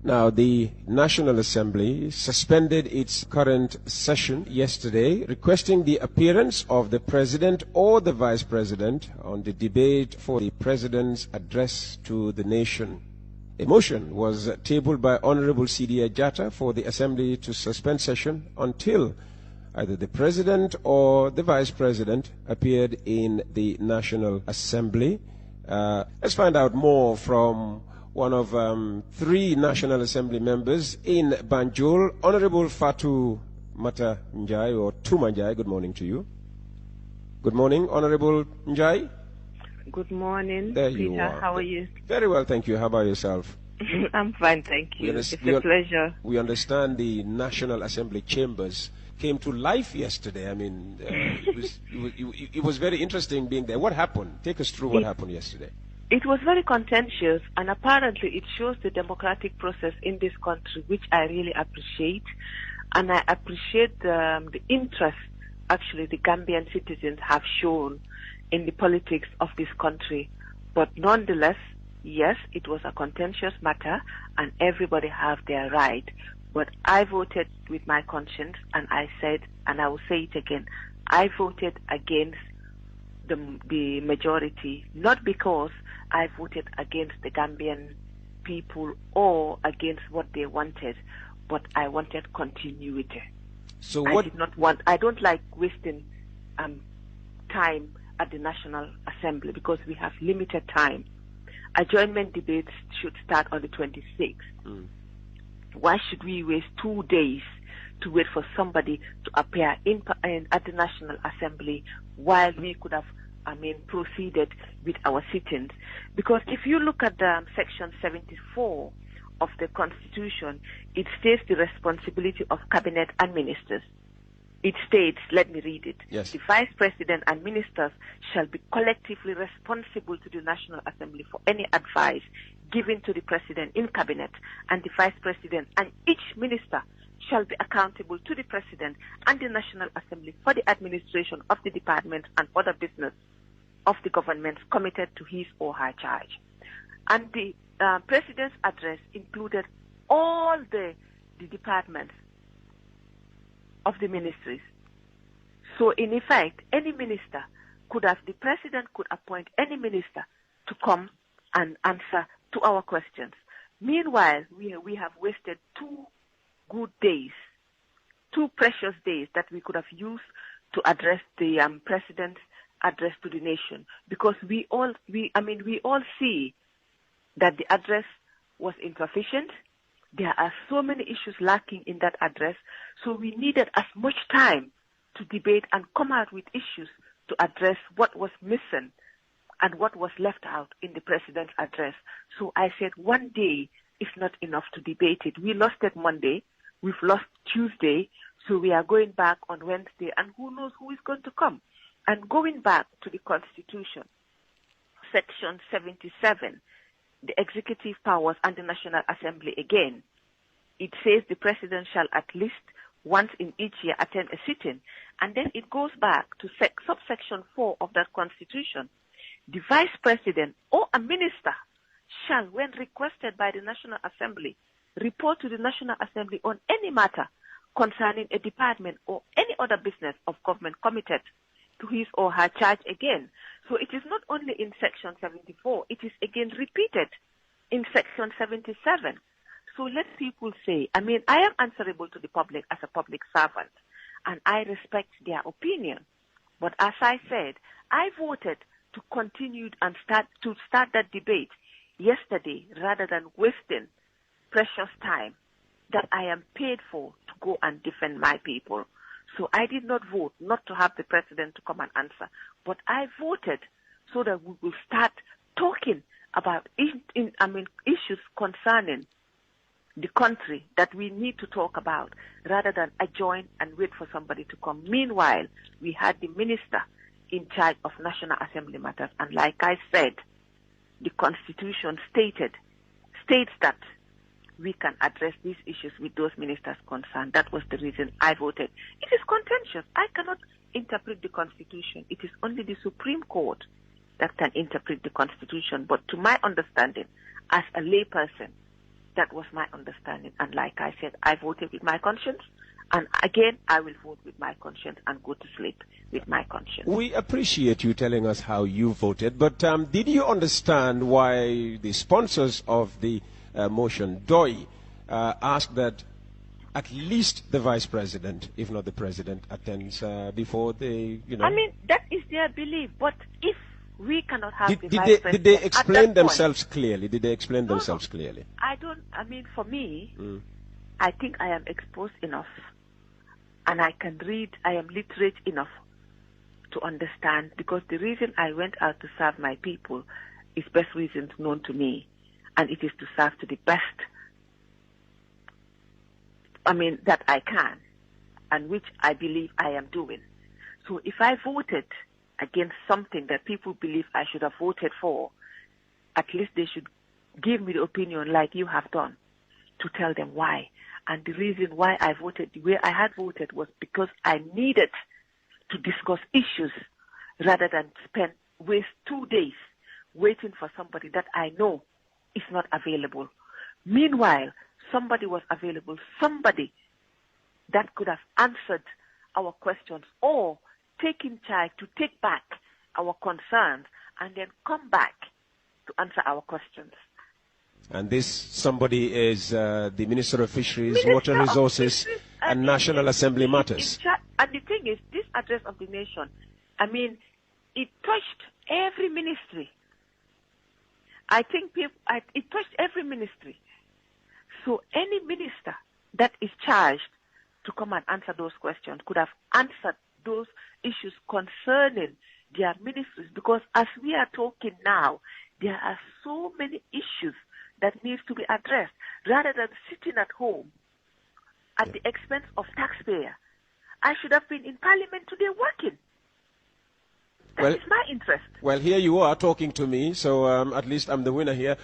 Now, the National Assembly suspended its current session yesterday, requesting the appearance of the President or the Vice President on the debate for the President's address to the nation. A motion was tabled by Honorable C.D. Jatta for the Assembly to suspend session until either the President or the Vice President appeared in the National Assembly. Let's find out more from one of three National Assembly members in Banjul, Honorable Fatu Mata Njie, or Touma Njie. Good morning to you. Good morning, Honorable Njie. Good morning, there Peter. You are. How are you? Very well, thank you. How about yourself? I'm fine, thank you. It's a pleasure. We understand the National Assembly chambers came to life yesterday. I mean, it was very interesting being there. What happened? Take us through what happened yesterday. It was very contentious, and apparently it shows the democratic process in this country, which I really appreciate. And I appreciate the interest, actually, the Gambian citizens have shown in the politics of this country. But nonetheless, yes, it was a contentious matter, and everybody have their right. But I voted with my conscience, and I said, and I will say it again, I voted against the majority, not because I voted against the Gambian people or against what they wanted, but I wanted continuity. So what? I don't like wasting time at the National Assembly because we have limited time. Adjournment debates should start on the 26th. Why should we waste 2 days to wait for somebody to appear at the National Assembly while we could have, proceeded with our sittings? Because if you look at Section 74 of the Constitution, it states the responsibility of Cabinet and Ministers. It states, let me read it. Yes. The Vice President and Ministers shall be collectively responsible to the National Assembly for any advice given to the President in Cabinet, and the Vice President and each Minister shall be accountable to the President and the National Assembly for the administration of the department and other business of the government committed to his or her charge. And the President's address included all the departments of the ministries. So in effect, any minister the President could appoint any minister to come and answer to our questions. Meanwhile, we have wasted 2 good days, 2 precious days that we could have used to address the President's address to the nation, because we all see that the address was insufficient. There are so many issues lacking in that address, so we needed as much time to debate and come out with issues to address what was missing and what was left out in the President's address. So I said 1 day is not enough to debate it. We lost it Monday, we've lost Tuesday, so we are going back on Wednesday, and who knows who is going to come. And going back to the Constitution, Section 77, the executive powers and the National Assembly again, it says the President shall at least once in each year attend a sitting, and then it goes back to subsection 4 of that Constitution. The Vice President or a minister shall, when requested by the National Assembly, report to the National Assembly on any matter concerning a department or any other business of government committed to his or her charge again. So it is not only in Section 74, it is again repeated in Section 77. So let people say, I am answerable to the public as a public servant, and I respect their opinion. But as I said, I voted to continue and start that debate yesterday rather than wasting precious time that I am paid for to go and defend my people. So I did not vote not to have the President to come and answer, but I voted so that we will start talking about issues concerning the country that we need to talk about rather than adjourn and wait for somebody to come. Meanwhile, we had the minister in charge of National Assembly matters, and like I said, the Constitution states that we can address these issues with those ministers concerned. That was the reason I voted. It is contentious. I cannot interpret the Constitution. It is only the Supreme Court that can interpret the Constitution. But to my understanding, as a layperson, That was my understanding. And like I said, I voted with my conscience. And again, I will vote with my conscience and go to sleep with my conscience. We appreciate you telling us how you voted, but did you understand why the sponsors of the motion, DOI, asked that at least the vice president, if not the president, attends before they, I mean, that is their belief. But if we cannot have the vice president, did they explain themselves clearly? Did they explain themselves clearly? For me, I think I am exposed enough. And I can read, I am literate enough to understand, because the reason I went out to serve my people is best reasons known to me. And it is to serve to the best, that I can, and which I believe I am doing. So if I voted against something that people believe I should have voted for, at least they should give me the opinion like you have done, to tell them why. And the reason why I voted the way I had voted was because I needed to discuss issues rather than waste 2 days waiting for somebody that I know is not available. Meanwhile, somebody was available, somebody that could have answered our questions or taken charge to take back our concerns and then come back to answer our questions. And this somebody is the Minister of Fisheries, Water Resources, and National Assembly Matters. And the thing is, this address of the nation, it touched every ministry. I think it touched every ministry. So any minister that is charged to come and answer those questions could have answered those issues concerning their ministries. Because as we are talking now, there are so many issues that needs to be addressed, rather than sitting at home at the expense of taxpayer. I should have been in Parliament today working. That is my interest. Well, here you are talking to me, so at least I'm the winner here.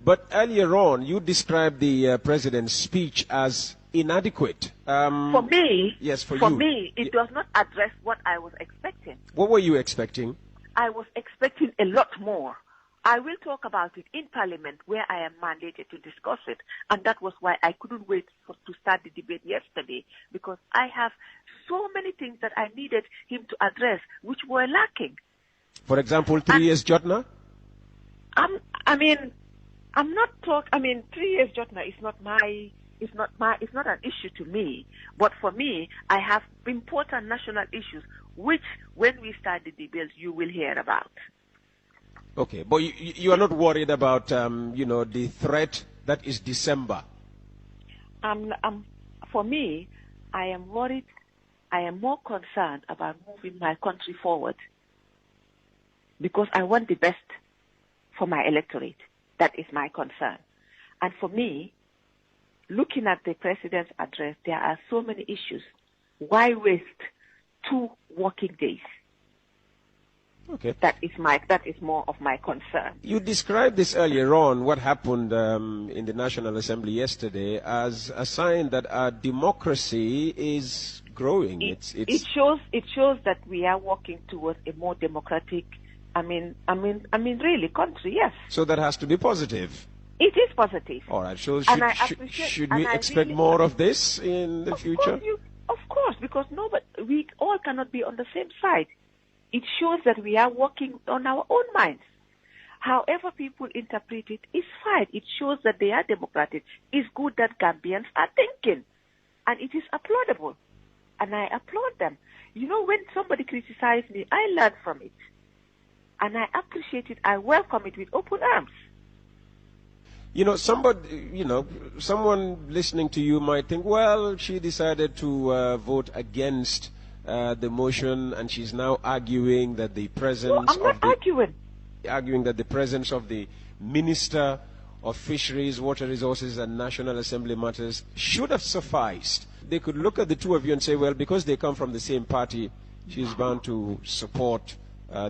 But earlier on, you described the President's speech as inadequate. For me, yes, for you. Me, it does not address what I was expecting. What were you expecting? I was expecting a lot more. I will talk about it in Parliament where I am mandated to discuss it. And that was why I couldn't wait to start the debate yesterday, because I have so many things that I needed him to address which were lacking. For example, 3 years Jotna? 3 years Jotna is not an issue to me. But for me, I have important national issues which, when we start the debate, you will hear about. Okay, but you are not worried about, the threat that is December? For me, I am worried. I am more concerned about moving my country forward, because I want the best for my electorate. That is my concern. And for me, looking at the President's address, there are so many issues. Why waste 2 working days? Okay. That is more of my concern. You described this earlier on, what happened in the National Assembly yesterday, as a sign that our democracy is growing. It shows that we are working towards a more democratic, really country. Yes. So that has to be positive. It is positive. All right. So should we expect more of this in the future? Of course, because we all cannot be on the same side. It shows that we are working on our own minds. However people interpret it is fine. It shows that they are democratic. It's good that Gambians are thinking. And it is applaudable. And I applaud them. When somebody criticizes me, I learn from it. And I appreciate it. I welcome it with open arms. Someone listening to you might think, well, she decided to vote against the motion, and she's now arguing that the presence arguing that the presence of the Minister of Fisheries, Water Resources, and National Assembly Matters should have sufficed. They could look at the two of you and say, well, because they come from the same party, she's bound to support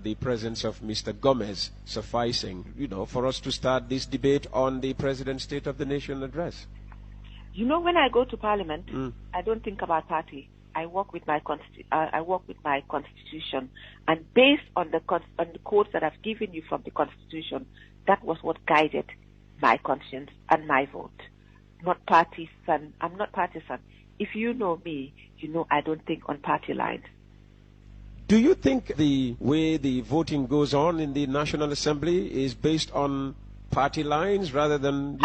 the presence of Mr. Gomez sufficing, for us to start this debate on the President's State of the Nation address. When I go to Parliament, I don't think about party. I work with my constitution, and based on the codes that I've given you from the constitution, that was what guided my conscience and my vote. not partisan. I'm not partisan. If you know me, you know I don't think on party lines. Do you think the way the voting goes on in the National Assembly is based on party lines rather than,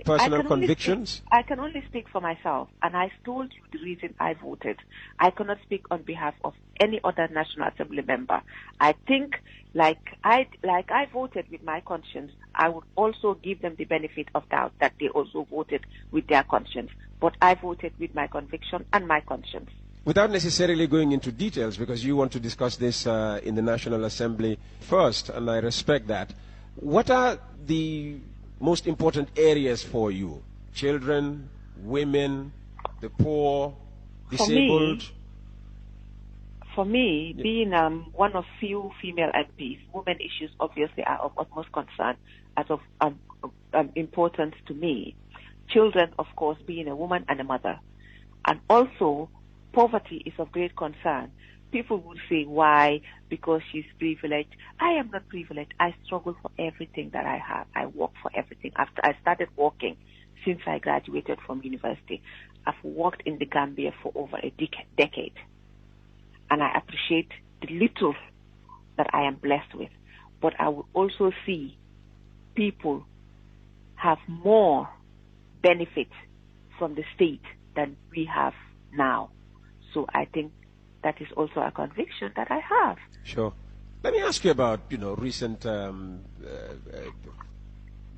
personal convictions? I can only speak for myself, and I told you the reason I voted. I cannot speak on behalf of any other National Assembly member. I think, like I voted with my conscience, I would also give them the benefit of doubt that they also voted with their conscience. But I voted with my conviction and my conscience. Without necessarily going into details, because you want to discuss this in the National Assembly first, and I respect that, what are the most important areas for you? Children, women, the poor, disabled? For me, being one of few female MPs, women issues obviously are of utmost concern, as of importance to me. Children, of course, being a woman and a mother. And also, poverty is of great concern. People would say, why? Because she's privileged. I am not privileged. I struggle for everything that I have. I work for everything. After I started working since I graduated from university, I've worked in the Gambia for over a decade. And I appreciate the little that I am blessed with. But I would also see people have more benefit from the state than we have now. So I think that is also a conviction that I have. Sure. Let me ask you about, recent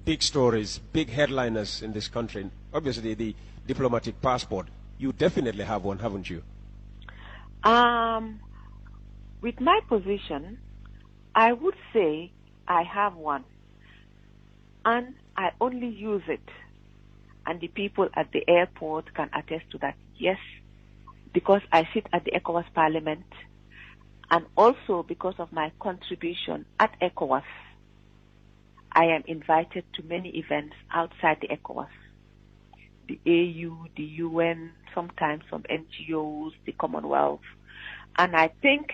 big stories, big headliners in this country. Obviously, the diplomatic passport. You definitely have one, haven't you? With my position, I would say I have one. And I only use it. And the people at the airport can attest to that. Yes, because I sit at the ECOWAS Parliament, and also because of my contribution at ECOWAS, I am invited to many events outside the ECOWAS. The AU, the UN, sometimes some NGOs, the Commonwealth. And I think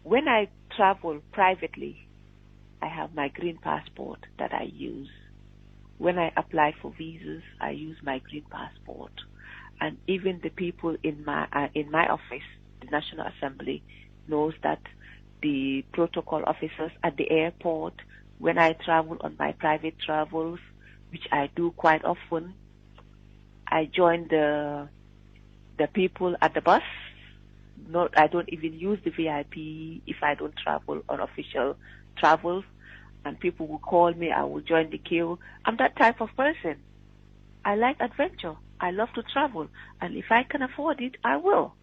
when I travel privately, I have my green passport that I use. When I apply for visas, I use my green passport. And even the people in my office, the National Assembly, knows that the protocol officers at the airport, when I travel on my private travels, which I do quite often, I join the people at the bus. I don't even use the VIP if I don't travel on official travels. And people will call me, I will join the queue. I'm that type of person. I like adventure. I love to travel. And if I can afford it, I will.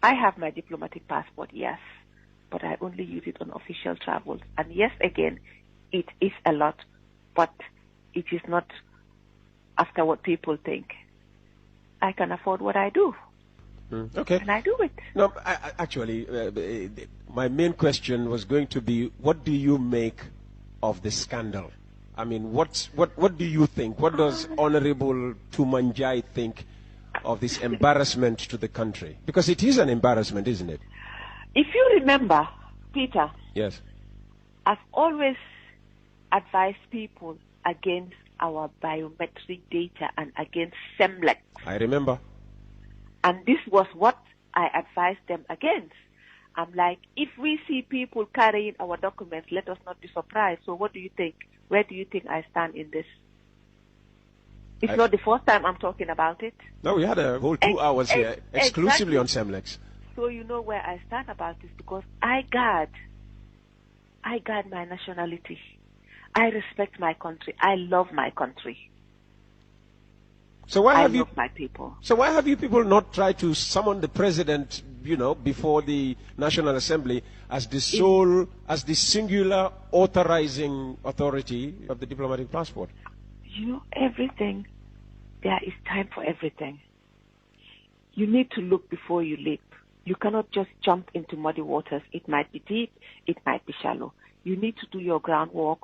I have my diplomatic passport, yes. But I only use it on official travels. And yes, again, it is a lot. But it is not after what people think. I can afford what I do. Okay. And I do it. No, actually, my main question was going to be, what do you make of the scandal? I mean, what do you think? What does Honorable Touma Njie think of this embarrassment to the country? Because it is an embarrassment, isn't it? If you remember, Peter. Yes. I've always advised people against our biometric data and against SEMLEX. I remember. And this was what I advised them against. I'm like, if we see people carrying our documents, let us not be surprised. So what do you think? Where do you think I stand in this? It's not the first time I'm talking about it. No, we had a whole 2 hours here exclusively on SEMLEX. So you know where I stand about this, because I guard my nationality. I respect my country. I love my country. So why have love my people. So why have you people not tried to summon the president, before the National Assembly as the sole, as the singular authorizing authority of the diplomatic passport? Everything, there is time for everything. You need to look before you leap. You cannot just jump into muddy waters. It might be deep, it might be shallow. You need to do your groundwork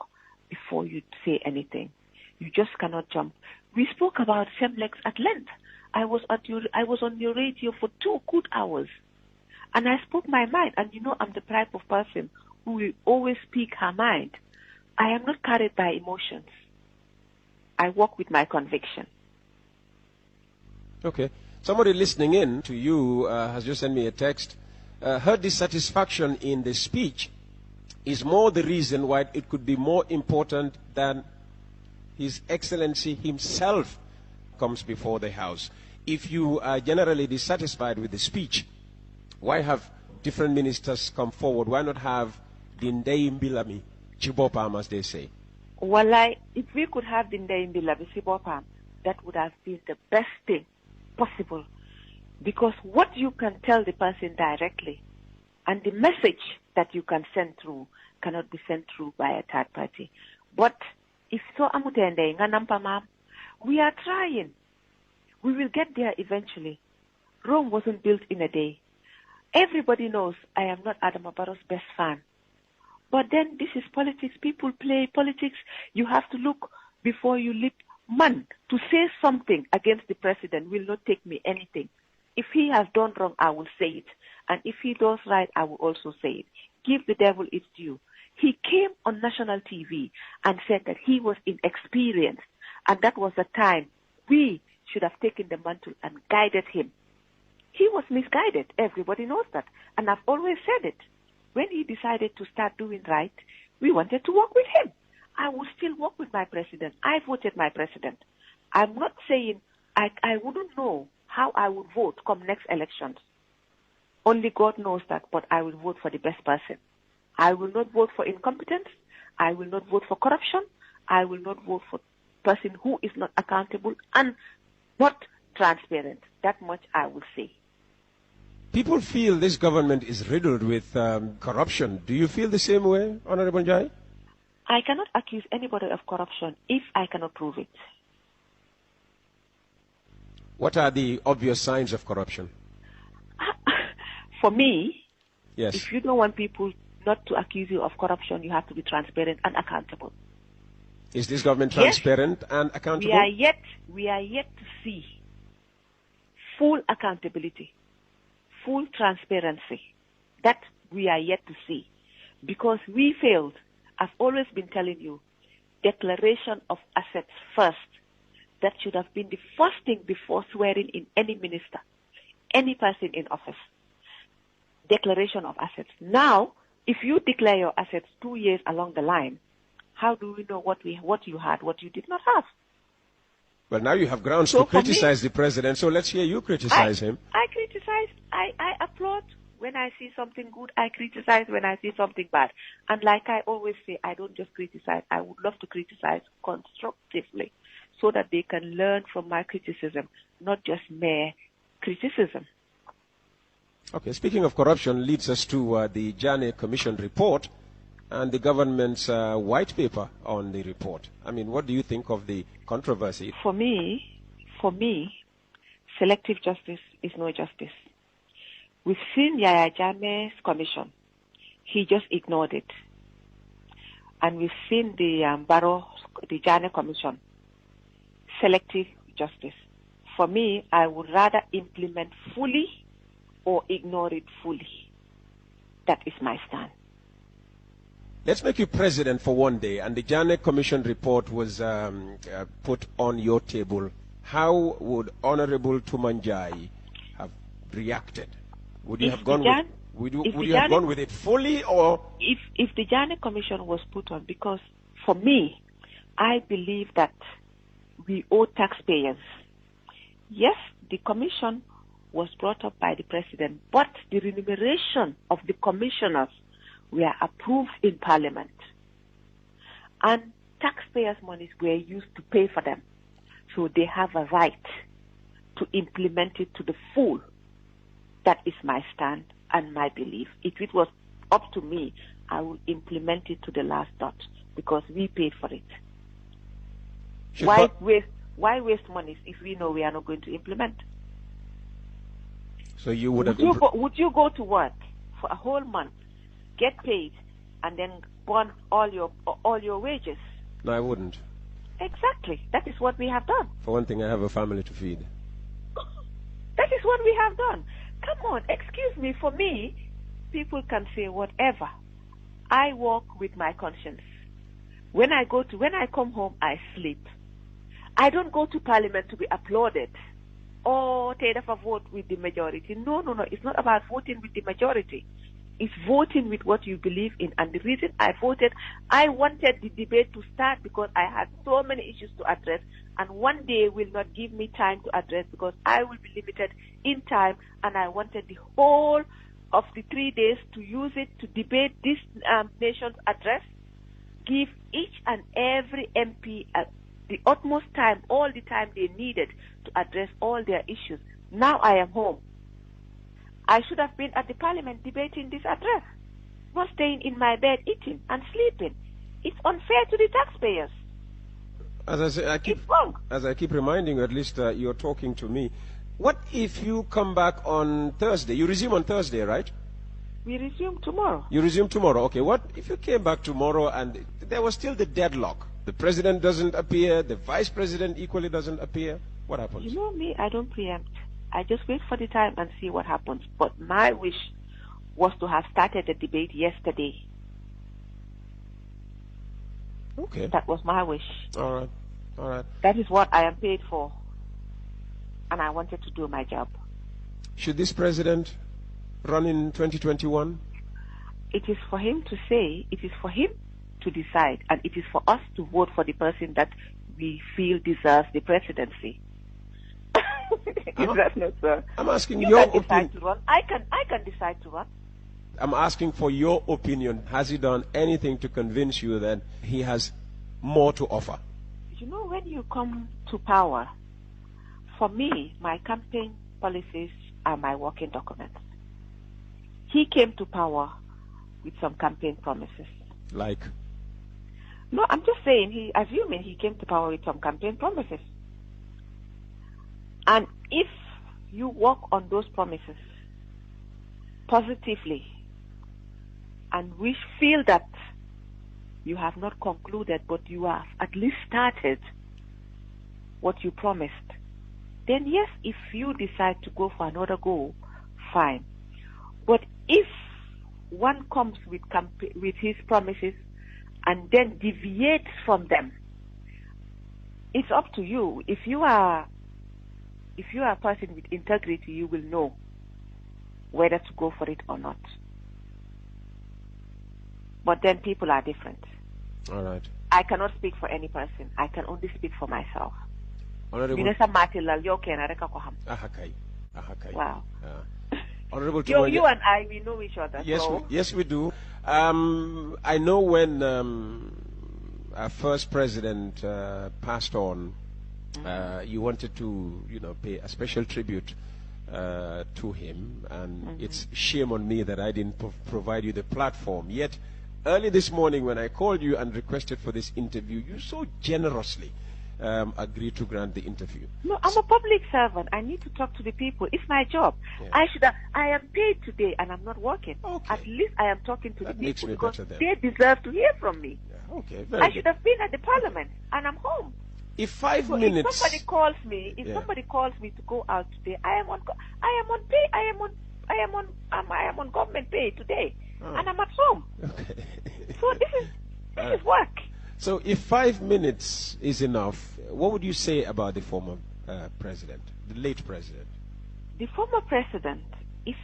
before you say anything. You just cannot jump. We spoke about SEMLEX at length. I was on your radio for 2 good hours. And I spoke my mind. And I'm the type of person who will always speak her mind. I am not carried by emotions. I walk with my conviction. Okay. Somebody listening in to you has just sent me a text. Her dissatisfaction in the speech is more the reason why it could be more important than His Excellency himself comes before the House. If you are generally dissatisfied with the speech, why have different ministers come forward? Why not have Dindei Mbilami, Chibopam, as they say? Well, if we could have Dindei Mbilami, Chibopam, that would have been the best thing possible. Because what you can tell the person directly and the message that you can send through cannot be sent through by a third party. But if so amutende nganampama, we are trying. We will get there eventually. Rome wasn't built in a day. Everybody knows I am not Adama Barrow's best fan. But then this is politics. People play politics. You have to look before you leap. Man, to say something against the president will not take me anything. If he has done wrong, I will say it. And if he does right, I will also say it. Give the devil its due. He came on national TV and said that he was inexperienced. And that was the time we should have taken the mantle and guided him. He was misguided. Everybody knows that. And I've always said it. When he decided to start doing right, we wanted to work with him. I will still work with my president. I voted my president. I'm not saying I wouldn't know how I would vote come next elections. Only God knows that, but I will vote for the best person. I will not vote for incompetence. I will not vote for corruption. I will not vote for a person who is not accountable and not transparent. That much I will say. People feel this government is riddled with corruption. Do you feel the same way, Honorable Njie? I cannot accuse anybody of corruption if I cannot prove it. What are the obvious signs of corruption? For me, yes. If you don't want people not to accuse you of corruption, you have to be transparent and accountable. Is this government transparent and accountable? We are yet to see full accountability, full transparency. That we are yet to see. Because we failed. I've always been telling you, declaration of assets first. That should have been the first thing before swearing in any minister, any person in office. Declaration of assets. Now, if you declare your assets 2 years along the line, how do we know what you had, what you did not have? Well, now you have grounds to criticize the president, so let's hear you criticize him. I criticize, I applaud when I see something good, I criticize when I see something bad. And like I always say, I don't just criticize, I would love to criticize constructively so that they can learn from my criticism, not just mere criticism. Okay, speaking of corruption leads us to the Njie Commission report and the government's white paper on the report. I mean, what do you think of the controversy? For me, selective justice is no justice. We've seen Yaya Jammeh's commission. He just ignored it. And we've seen the Njie Commission. Selective justice. For me, I would rather implement fully or ignore it fully. That is my stand. Let's make you president for one day, and the Njie Commission report was put on your table. How would Honorable Touma Njie have reacted? Would you have gone with it fully, or if the Njie Commission was put on? Because for me, I believe that we owe taxpayers. Yes, the commission was brought up by the president, but the remuneration of the commissioners were approved in Parliament. And taxpayers' monies were used to pay for them. So they have a right to implement it to the full. That is my stand and my belief. If it was up to me, I would implement it to the last dot because we paid for it. Why waste monies if we know we are not going to implement? So you would have... Would you go to work for a whole month, get paid, and then burn all your wages? No, I wouldn't. Exactly. That is what we have done. For one thing, I have a family to feed. That is what we have done. Come on, excuse me. For me, people can say whatever. I walk with my conscience. When I come home, I sleep. I don't go to Parliament to be applauded oh, take a vote with the majority. No. It's not about voting with the majority. It's voting with what you believe in. And the reason I voted, I wanted the debate to start because I had so many issues to address. And one day will not give me time to address because I will be limited in time. And I wanted the whole of the 3 days to use it to debate this nation's address, give each and every MP the utmost time, all the time they needed to address all their issues. Now I am home. I should have been at the parliament debating this address, not staying in my bed eating and sleeping. It's unfair to the taxpayers. As I say, It's wrong. As I keep reminding you, at least you're talking to me. What if you come back on Thursday? You resume on Thursday, right? We resume tomorrow. You resume tomorrow. Okay, what if you came back tomorrow and there was still the deadlock? The president doesn't appear, the vice president equally doesn't appear. What happens? You know me, I don't preempt. I just wait for the time and see what happens. But my wish was to have started the debate yesterday. Okay. That was my wish. All right. That is what I am paid for. And I wanted to do my job. Should this president run in 2021? It is for him to say, it is for him to decide, and it is for us to vote for the person that we feel deserves the presidency. Is that not so? I'm asking you your can decide opinion. to run. I can decide to run. I'm asking for your opinion. Has he done anything to convince you that he has more to offer? You know, when you come to power, for me, my campaign policies are my working documents. He came to power with some campaign promises. Like? No, I'm just saying, assuming he came to power with some campaign promises. And if you work on those promises positively, and we feel that you have not concluded, but you have at least started what you promised, then yes, if you decide to go for another goal, fine. But if one comes with his promises and then deviates from them, it's up to you. If you are a person with integrity, you will know whether to go for it or not. But then people are different. All right. I cannot speak for any person. I can only speak for myself. Honorable. Wow. Honorable you and I, we know each other. Yes, so. yes, we do. I know when our first president passed on, you wanted to, pay a special tribute to him, and it's shame on me that I didn't provide you the platform. Yet, early this morning when I called you and requested for this interview, you so generously agreed to grant the interview. No, I'm a public servant. I need to talk to the people. It's my job. Yeah. I am paid today and I'm not working. Okay. At least I am talking to That the makes people me because better then. they deserve to hear from me. Yeah, okay, I very should good. have been at the parliament and I'm home. If 5 So minutes... if somebody calls me, somebody calls me to go out today, I am on pay. I am on government pay today, and I'm at home. Okay. So this is work. So if 5 minutes is enough, what would you say about the former president, the late president? The former president, if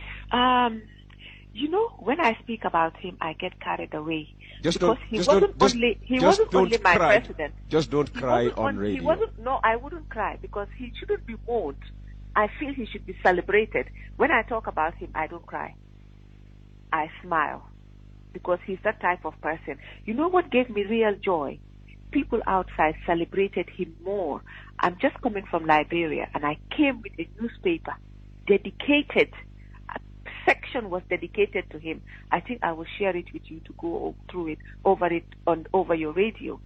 when I speak about him, I get carried away. He wasn't only my president. Just don't cry on radio. No, I wouldn't cry because he shouldn't be mourned. I feel he should be celebrated. When I talk about him, I don't cry. I smile because he's that type of person. You know what gave me real joy? People outside celebrated him more. I'm just coming from Liberia and I came with a newspaper dedicated. A section was dedicated to him. I think I will share it with you to go through it over your radio. Okay.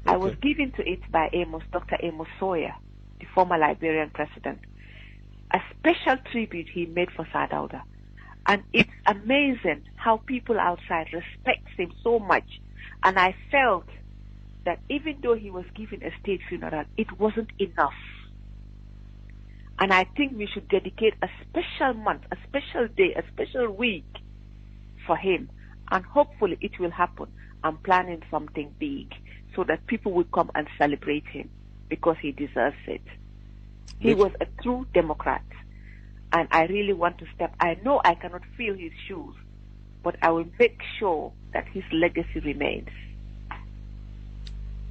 I was given to it by Dr. Amos Sawyer, the former Liberian president. A special tribute he made for Sadauda. And it's amazing how people outside respect him so much. And I felt that even though he was given a state funeral, it wasn't enough. And I think we should dedicate a special month, a special day, a special week for him. And hopefully it will happen. I'm planning something big so that people will come and celebrate him because he deserves it. He was a true Democrat. And I really want to step. I know I cannot fill his shoes, but I will make sure that his legacy remains.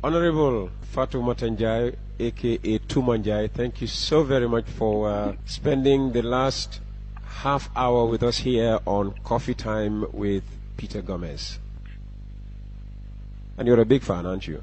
Honorable Fatoumata Njie, aka Touma Njie, thank you so very much for spending the last half hour with us here on Coffee Time with Peter Gomez. And you're a big fan, aren't you?